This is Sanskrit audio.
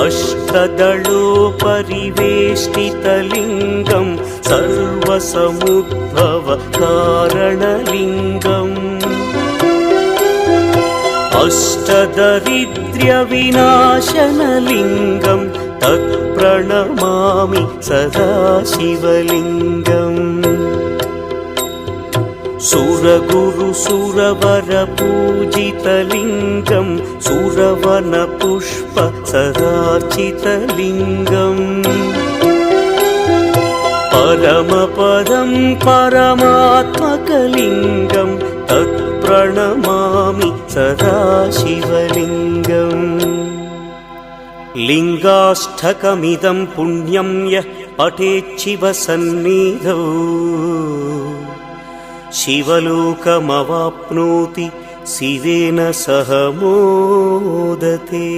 अष्टदलोपरिवेष्टितलिङ्गं सर्वसमुद्भवकारणलिङ्गम् अष्टदरिद्र्यविनाशनलिङ्गं तत्प्रणमामि सदा शिवलिङ्गम् सुरगुरुसुरवरपूजितलिङ्गं सुरवनपुष्प सदार्चितलिङ्गम् परमपदं परमात्मकलिङ्गं तत्प्रणमामि सदा शिवलिङ्गम् लिङ्गाष्टकमिदं पुण्यं यः पठेच्छिवसन्निधौ शिवलोकमवाप्नोति शिवेन सह मोदते।